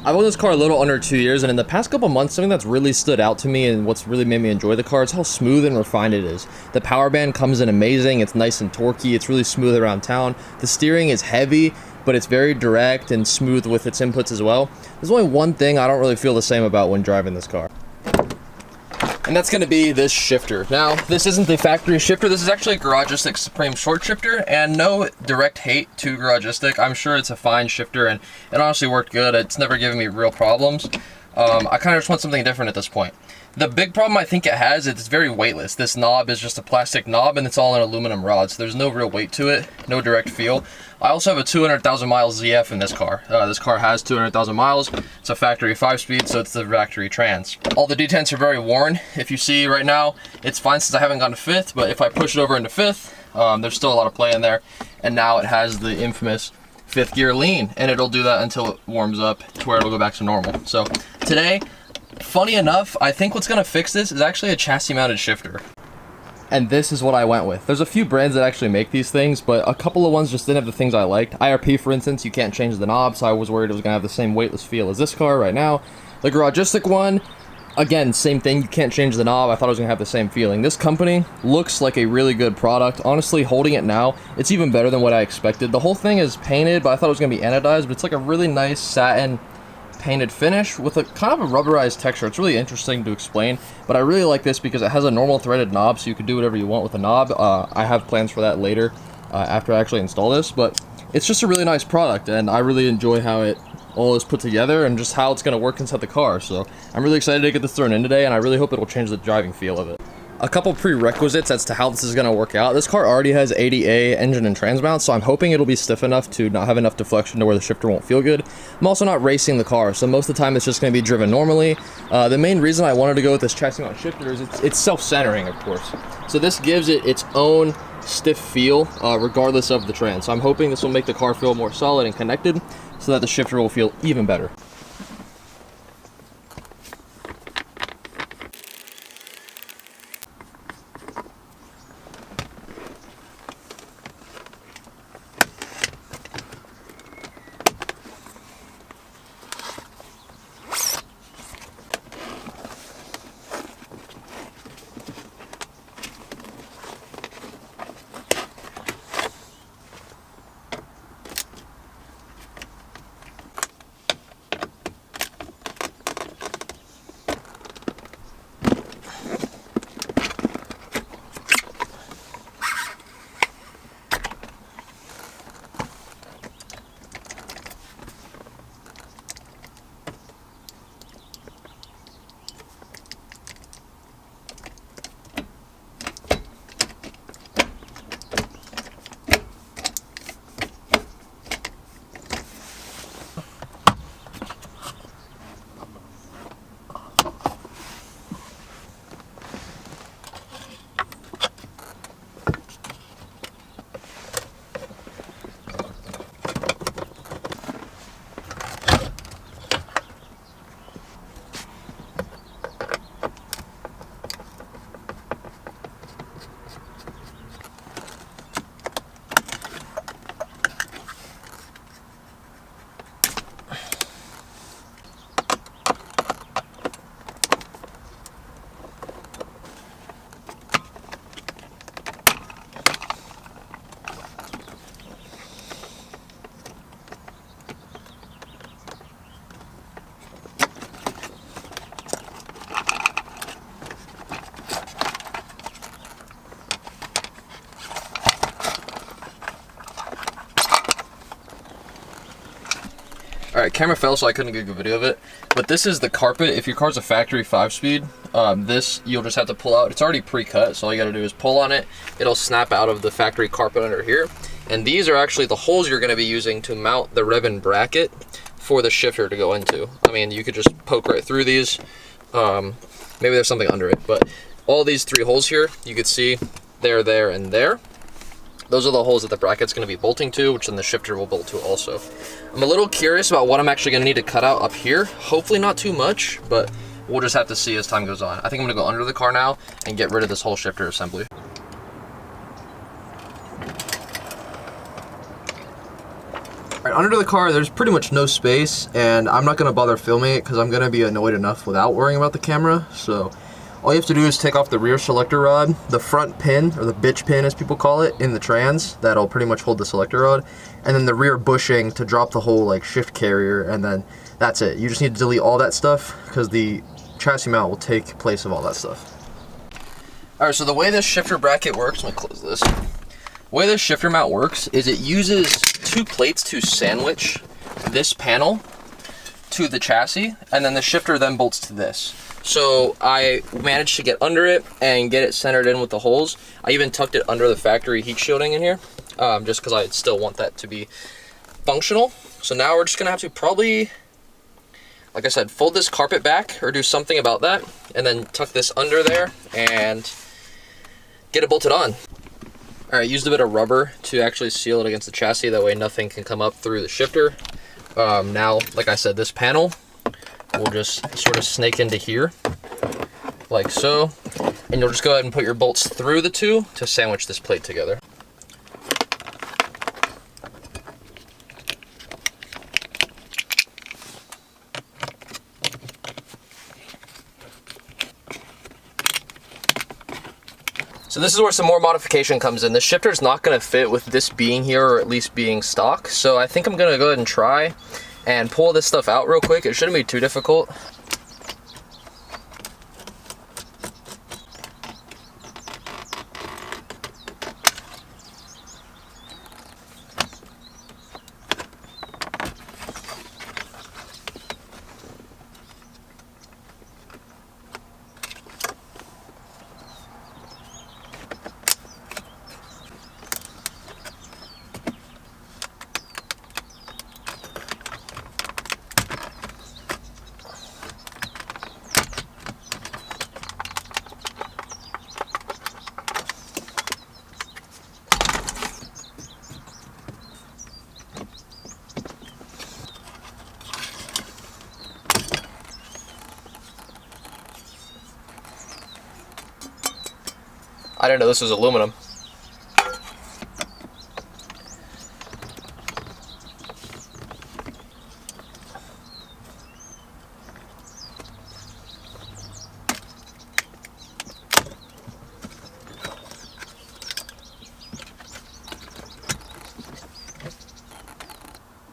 I've owned this car a little under 2 years, and in the past couple months, something that's really stood out to me and what's really made me enjoy the car is how smooth and refined it is. The power band comes in amazing, it's nice and torquey, it's really smooth around town. The steering is heavy, but it's very direct and smooth with its inputs as well. There's only one thing I don't really feel the same about when driving this car, and that's going to be this shifter. Now, this isn't the factory shifter. This is actually a Garagistic Supreme short shifter, and no direct hate to Garagistic. I'm sure it's a fine shifter, and it honestly worked good. It's never given me real problems. I kind of just want something different at this point. The big problem I think it has is it's very weightless. This knob is just a plastic knob, and it's all an aluminum rod, so there's no real weight to it, no direct feel. I also have a 200,000 mile ZF in this car. This car has 200,000 miles. It's a factory 5-speed, so it's the factory trans. All the detents are very worn. If you see right now, it's fine since I haven't gone to 5th, but if I push it over into 5th, there's still a lot of play in there. And now it has the infamous 5th gear lean, and it'll do that until it warms up to where it'll go back to normal. So today, funny enough, I think what's gonna fix this is actually a chassis mounted shifter. And this is what I went with. There's a few brands that actually make these things, but a couple of ones just didn't have the things I liked. IRP, for instance, you can't change the knob, so I was worried it was gonna have the same weightless feel as this car right now. The Garagistic one, again, same thing, you can't change the knob. I thought it was gonna have the same feeling. This company looks like a really good product. Honestly, holding it now, it's even better than what I expected. The whole thing is painted, but I thought it was gonna be anodized, but it's like a really nice satin painted finish with a kind of a rubberized texture. It's really interesting to explain, but I really like this because it has a normal threaded knob, so you can do whatever you want with the knob. I have plans for that later after I actually install this, but it's just a really nice product, and I really enjoy how it all is put together and just how it's going to work inside the car. So I'm really excited to get this thrown in today, and I really hope it'll change the driving feel of it. A couple prerequisites as to how this is going to work out. This car already has 80A engine and trans mount, so I'm hoping it'll be stiff enough to not have enough deflection to where the shifter won't feel good. I'm also not racing the car, so most of the time it's just going to be driven normally. The main reason I wanted to go with this chassis mount shifter is it's self-centering, of course. So this gives it its own stiff feel regardless of the trans. So I'm hoping this will make the car feel more solid and connected so that the shifter will feel even better. Alright, camera fell so I couldn't get a good video of it, but this is the carpet. If your car's a factory 5-speed, this you'll just have to pull out. It's already pre-cut, so all you gotta do is pull on it. It'll snap out of the factory carpet under here. And these are actually the holes you're gonna be using to mount the Revin bracket for the shifter to go into. I mean, you could just poke right through these. Maybe there's something under it, but all these 3 holes here, you could see there, and there. Those are the holes that the bracket's going to be bolting to, which then the shifter will bolt to also. I'm a little curious about what I'm actually going to need to cut out up here. Hopefully not too much, but we'll just have to see as time goes on. I think I'm going to go under the car now and get rid of this whole shifter assembly. Alright, under the car, there's pretty much no space, and I'm not gonna bother filming it because I'm gonna be annoyed enough without worrying about the camera. So all you have to do is take off the rear selector rod, the front pin, or the bitch pin as people call it, in the trans, that'll pretty much hold the selector rod, and then the rear bushing to drop the whole like shift carrier, and then that's it. You just need to delete all that stuff because the chassis mount will take place of all that stuff. Alright, so the way this shifter bracket works, let me close this. The way this shifter mount works is it uses two plates to sandwich this panel to the chassis, and then the shifter then bolts to this. So I managed to get under it and get it centered in with the holes. I even tucked it under the factory heat shielding in here, just because I still want that to be functional. So now we're just gonna have to probably, like I said, fold this carpet back or do something about that, and then tuck this under there and get it bolted on. All right, used a bit of rubber to actually seal it against the chassis, that way nothing can come up through the shifter. Now, like I said, this panel will just sort of snake into here, like so, and you'll just go ahead and put your bolts through the two to sandwich this plate together. So this is where some more modification comes in. The shifter is not going to fit with this being here, or at least being stock. So I think I'm going to go ahead and try and pull this stuff out real quick. It shouldn't be too difficult. I didn't know this was aluminum.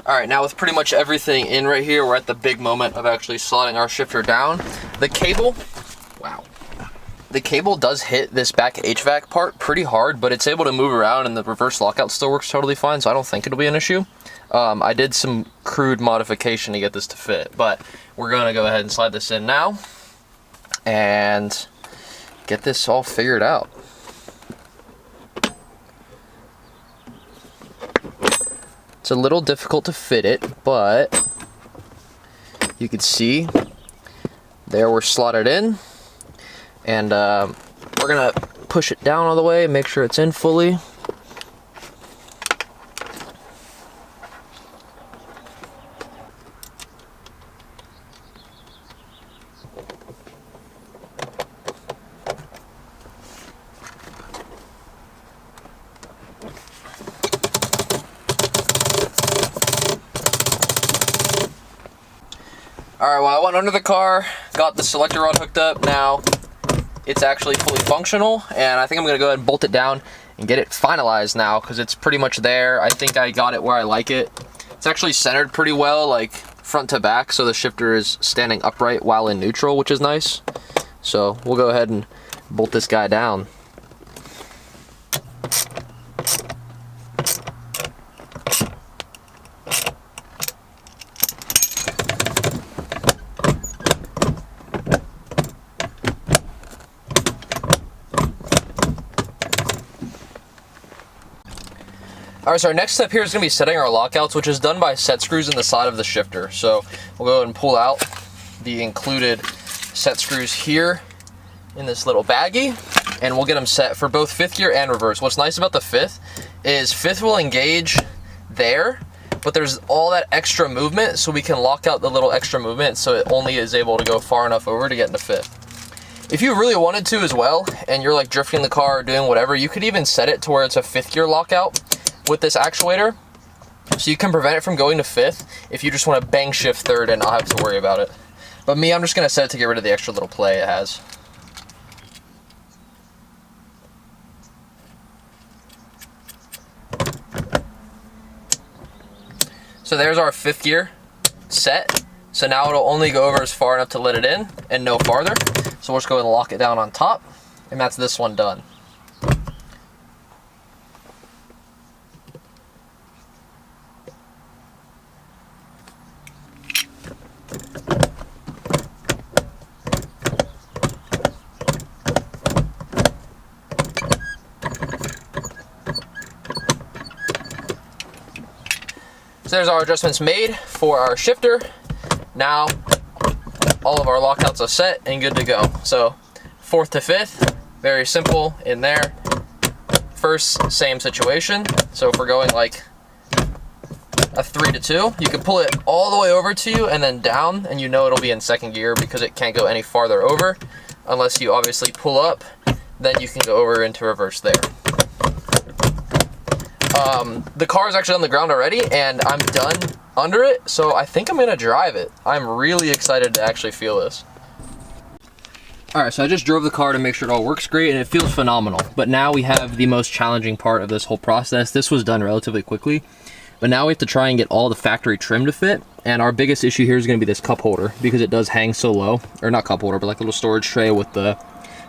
Alright, now with pretty much everything in right here, we're at the big moment of actually slotting our shifter down. The cable, wow. The cable does hit this back HVAC part pretty hard, but it's able to move around, and the reverse lockout still works totally fine, so I don't think it'll be an issue. I did some crude modification to get this to fit, but we're gonna go ahead and slide this in now and get this all figured out. It's a little difficult to fit it, but you can see there we're slotted in. And we're gonna push it down all the way and make sure it's in fully. Alright, well, I went under the car, got the selector rod hooked up. Now it's actually fully functional, and I think I'm gonna go ahead and bolt it down and get it finalized now, because it's pretty much there. I think I got it where I like it. It's actually centered pretty well, like front to back, so the shifter is standing upright while in neutral, which is nice. So we'll go ahead and bolt this guy down. Alright, so our next step here is going to be setting our lockouts, which is done by set screws in the side of the shifter. So we'll go ahead and pull out the included set screws here in this little baggie, and we'll get them set for both fifth gear and reverse. What's nice about the fifth is fifth will engage there, but there's all that extra movement, so we can lock out the little extra movement so it only is able to go far enough over to get into fifth. If you really wanted to as well, and you're like drifting the car or doing whatever, you could even set it to where it's a fifth gear lockout with this actuator, So you can prevent it from going to 5th if you just want to bang shift 3rd and not have to worry about it. But me, I'm just going to set it to get rid of the extra little play it has. So there's our 5th gear set. So now it'll only go over as far enough to let it in and no farther. So we'll just go and lock it down on top, and that's this one done. So there's our adjustments made for our shifter. Now all of our lockouts are set and good to go. So 4th to 5th, very simple in there. 1st, same situation. So if we're going like a 3 to 2, you can pull it all the way over to you and then down, and you know it'll be in 2nd gear because it can't go any farther over unless you obviously pull up. Then you can go over into reverse there. The car is actually on the ground already, and I'm done under it, so I think I'm gonna drive it. I'm really excited to actually feel this. All right, so I just drove the car to make sure it all works great, and it feels phenomenal. But now we have the most challenging part of this whole process. This was done relatively quickly, but now we have to try and get all the factory trim to fit. And our biggest issue here is gonna be this cup holder, because it does hang so low, or not cup holder, but like a little storage tray with the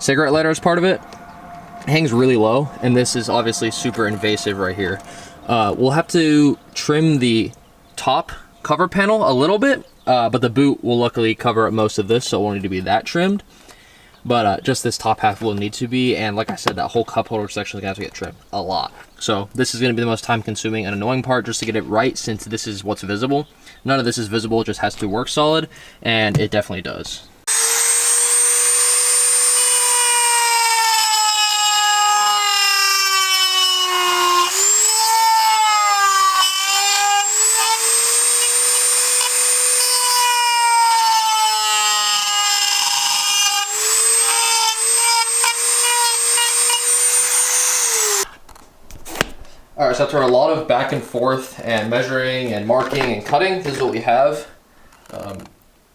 cigarette lighter as part of it. It hangs really low, and this is obviously super invasive right here. We'll have to trim the top cover panel a little bit, but the boot will luckily cover up most of this, so it won't need to be that trimmed. But just this top half will need to be, and like I said, that whole cup holder section is going to have to get trimmed a lot. So this is going to be the most time consuming and annoying part, just to get it right, since this is what's visible. None of this is visible, it just has to work solid, and it definitely does. All right, so after a lot of back and forth and measuring and marking and cutting, this is what we have.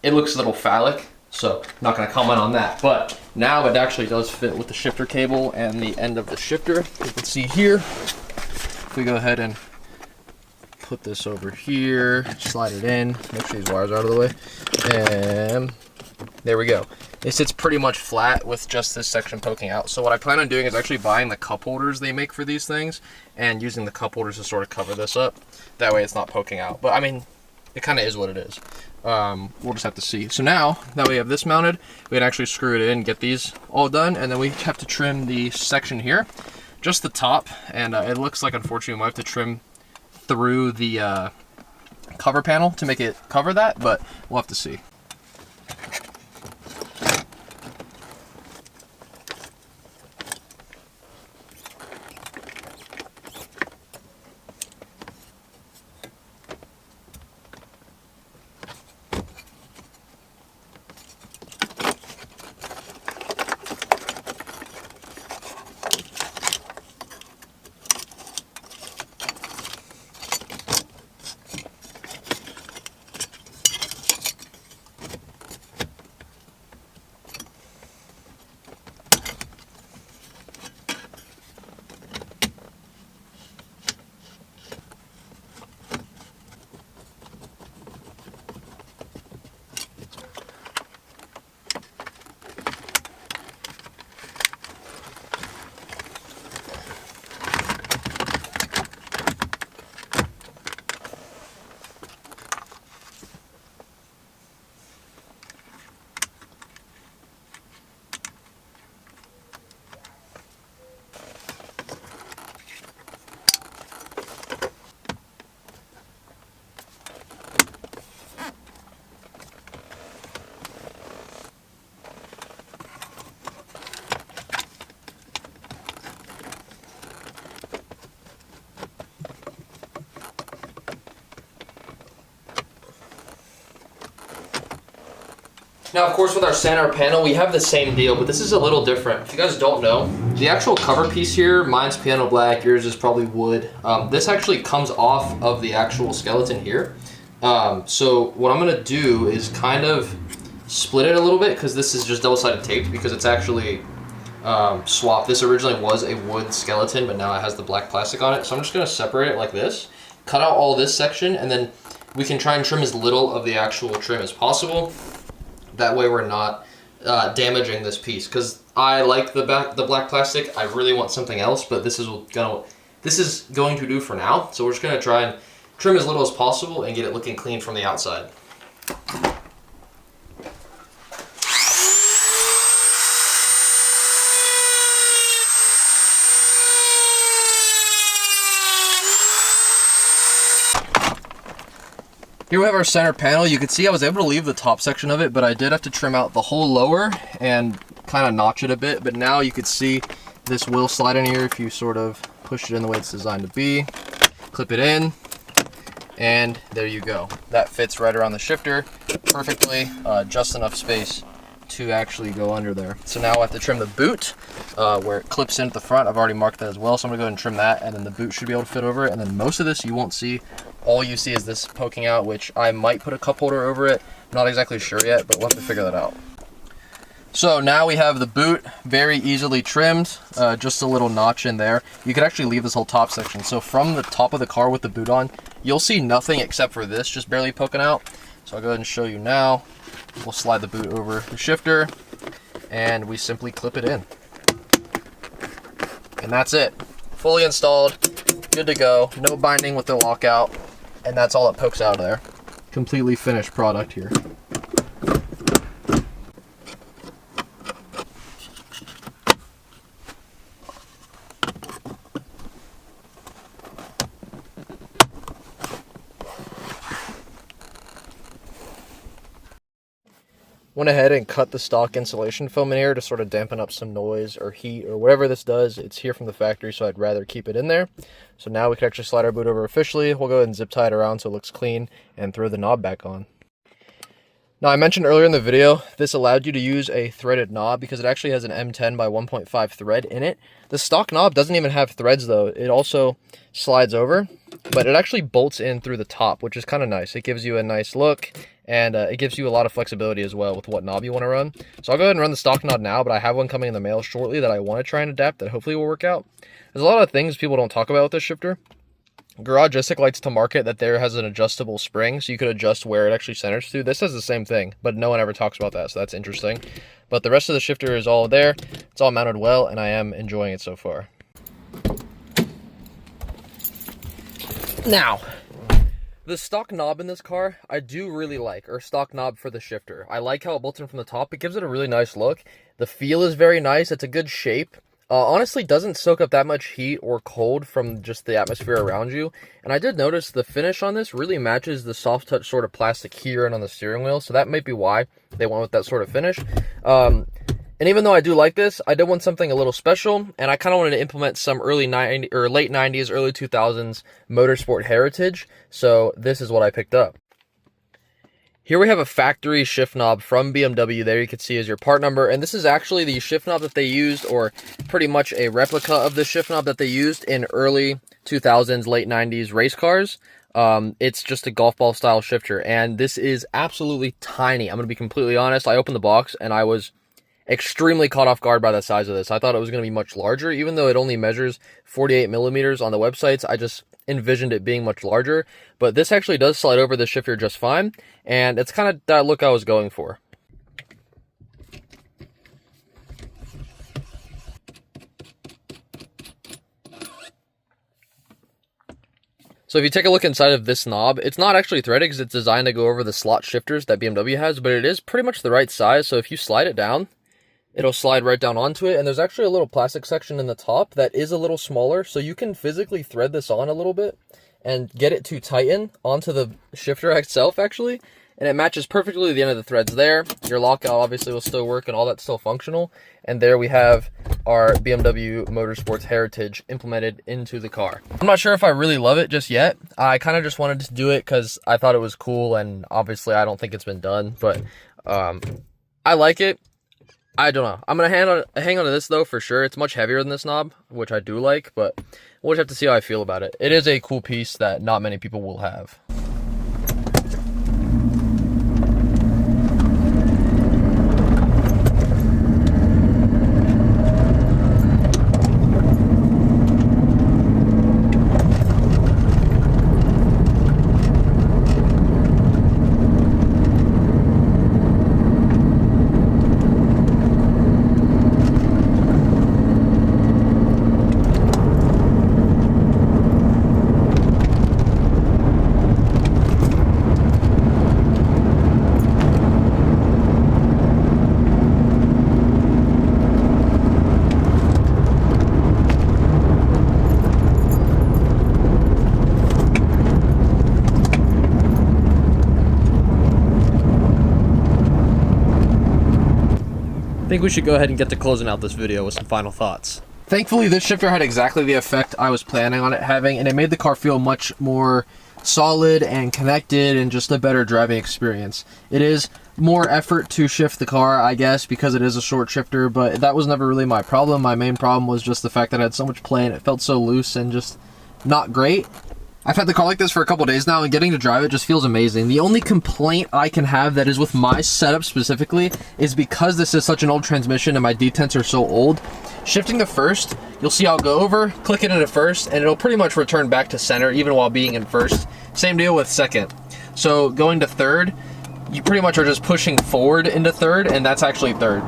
It looks a little phallic, so I'm not gonna comment on that. But now it actually does fit with the shifter cable and the end of the shifter. You can see here, if we go ahead and put this over here, slide it in, make sure these wires are out of the way, and there we go. It sits pretty much flat with just this section poking out. So what I plan on doing is actually buying the cup holders they make for these things and using the cup holders to sort of cover this up. That way it's not poking out. But I mean, it kind of is what it is. We'll just have to see. So now that we have this mounted, we can actually screw it in, get these all done, and then we have to trim the section here, just the top. And it looks like, unfortunately, we might have to trim through the cover panel to make it cover that, but we'll have to see. Now, of course, with our center panel, we have the same deal, but this is a little different. If you guys don't know, The actual cover piece here, mine's piano black, yours is probably wood. This actually comes off of the actual skeleton here. So what I'm gonna do is kind of split it a little bit, because this is just double-sided taped, because it's actually swapped. This originally was a wood skeleton, but now it has the black plastic on it. So I'm just gonna separate it like this, cut out all this section, and then we can try and trim as little of the actual trim as possible. That way we're not damaging this piece, because I like the black plastic. I really want something else, but this is going to do for now. So we're just gonna try and trim as little as possible and get it looking clean from the outside. Here we have our center panel. You can see I was able to leave the top section of it, but I did have to trim out the whole lower and kind of notch it a bit. But now you can see this will slide in here if you sort of push it in the way it's designed to be. Clip it in, and there you go. That fits right around the shifter perfectly, just enough space to actually go under there. So now I have to trim the boot where it clips in at the front. I've already marked that as well, so I'm gonna go ahead and trim that, and then the boot should be able to fit over it. And then most of this you won't see. All you see is this poking out, which I might put a cup holder over it. I'm not exactly sure yet, but we'll have to figure that out. So now we have the boot very easily trimmed, just a little notch in there. You could actually leave this whole top section. So from the top of the car with the boot on, you'll see nothing except for this just barely poking out. So I'll go ahead and show you now. We'll slide the boot over the shifter, and we simply clip it in. And that's it. Fully installed, good to go. No binding with the lockout, and that's all that pokes out of there. Completely finished product here. Went ahead and cut the stock insulation foam in here to sort of dampen up some noise or heat or whatever this does. It's here from the factory, so I'd rather keep it in there. So now we can actually slide our boot over officially. We'll go ahead and zip tie it around so it looks clean and throw the knob back on. Now, I mentioned earlier in the video, this allowed you to use a threaded knob because it actually has an M10 by 1.5 thread in it. The stock knob doesn't even have threads though. It also slides over, but it actually bolts in through the top, which is kind of nice. It gives you a nice look. And it gives you a lot of flexibility as well with what knob you want to run. So I'll go ahead and run the stock knob now, but I have one coming in the mail shortly that I want to try and adapt that hopefully will work out. There's a lot of things people don't talk about with this shifter. Garagistic likes to market that there has an adjustable spring, so you could adjust where it actually centers to. This has the same thing, but no one ever talks about that, so that's interesting. But the rest of the shifter is all there. It's all mounted well, and I am enjoying it so far. Now, the stock knob in this car, I do really like, or stock knob for the shifter. I like how it bolts in from the top. It gives it a really nice look. The feel is very nice. It's a good shape. Honestly, doesn't soak up that much heat or cold from just the atmosphere around you. And I did notice the finish on this really matches the soft touch sort of plastic here and on the steering wheel. So that might be why they went with that sort of finish. And even though I do like this, I did want something a little special, and I kind of wanted to implement some late 90s, early 2000s motorsport heritage, so this is what I picked up. Here we have a factory shift knob from BMW. There you can see is your part number, and this is actually the shift knob that they used, or pretty much a replica of the shift knob that they used in early 2000s, late 90s race cars. It's just a golf ball style shifter, and this is absolutely tiny. I'm going to be completely honest. I opened the box, and I was extremely caught off guard by the size of this. I thought it was going to be much larger, even though it only measures 48 millimeters on the websites. I just envisioned it being much larger, but this actually does slide over the shifter just fine, and it's kind of that look I was going for. So if you take a look inside of this knob, it's not actually threaded because it's designed to go over the slot shifters that BMW has, but it is pretty much the right size. So if you slide it down, it'll slide right down onto it, and there's actually a little plastic section in the top that is a little smaller, so you can physically thread this on a little bit and get it to tighten onto the shifter itself, actually, and it matches perfectly the end of the threads there. Your lockout obviously will still work, and all that's still functional, and there we have our BMW Motorsports Heritage implemented into the car. I'm not sure if I really love it just yet. I kind of just wanted to do it because I thought it was cool, and obviously I don't think it's been done, but I like it. I don't know. I'm gonna hang on to this though for sure. It's much heavier than this knob, which I do like, but we'll just have to see how I feel about it. It is a cool piece that not many people will have. I think we should go ahead and get to closing out this video with some final thoughts. Thankfully, this shifter had exactly the effect I was planning on it having, and it made the car feel much more solid and connected and just a better driving experience. It is more effort to shift the car, I guess, because it is a short shifter, but that was never really my problem. My main problem was just the fact that I had so much play and it felt so loose and just not great. I've had the car like this for a couple days now, and getting to drive it just feels amazing. The only complaint I can have that is with my setup specifically is because this is such an old transmission and my detents are so old, shifting to first, you'll see I'll go over, click it into first, and it'll pretty much return back to center even while being in first. Same deal with second. So going to third, you pretty much are just pushing forward into third, and that's actually third.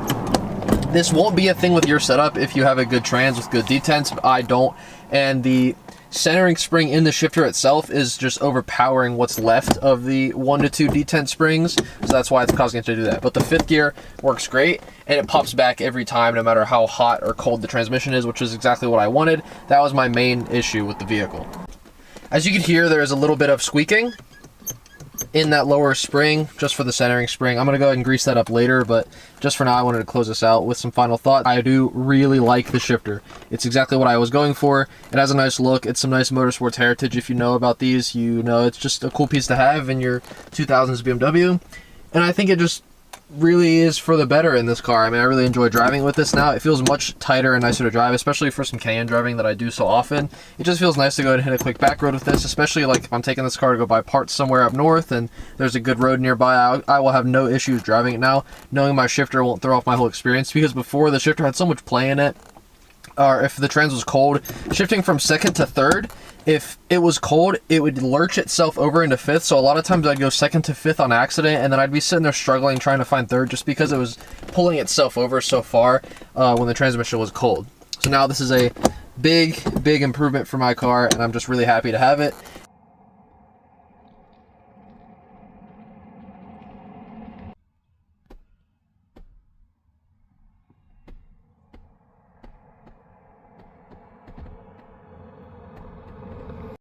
This won't be a thing with your setup if you have a good trans with good detents, but I don't, and the centering spring in the shifter itself is just overpowering what's left of the 1 to 2 detent springs, so that's why it's causing it to do that. But the fifth gear works great, and it pops back every time no matter how hot or cold the transmission is, which is exactly what I wanted. That was my main issue with the vehicle. As you can hear, there is a little bit of squeaking in that lower spring, just for the centering spring. I'm gonna go ahead and grease that up later, but just for now I wanted to close this out with some final thoughts. I do really like the shifter. It's exactly what I was going for. It has a nice look. It's some nice motorsports heritage. If you know about these, you know it's just a cool piece to have in your 2000s BMW, and I think it just really is for the better in this car. I mean, I really enjoy driving with this now. It feels much tighter and nicer to drive, especially for some Cayenne driving that I do so often. It just feels nice to go and hit a quick back road with this, especially like if I'm taking this car to go buy parts somewhere up north and there's a good road nearby. I will have no issues driving it now, knowing my shifter won't throw off my whole experience, because before the shifter had so much play in it. Or if the trans was cold, shifting from second to third, if it was cold, it would lurch itself over into fifth. So a lot of times I'd go second to fifth on accident, and then I'd be sitting there struggling trying to find third just because it was pulling itself over so far when the transmission was cold. So now this is a big improvement for my car, and I'm just really happy to have it.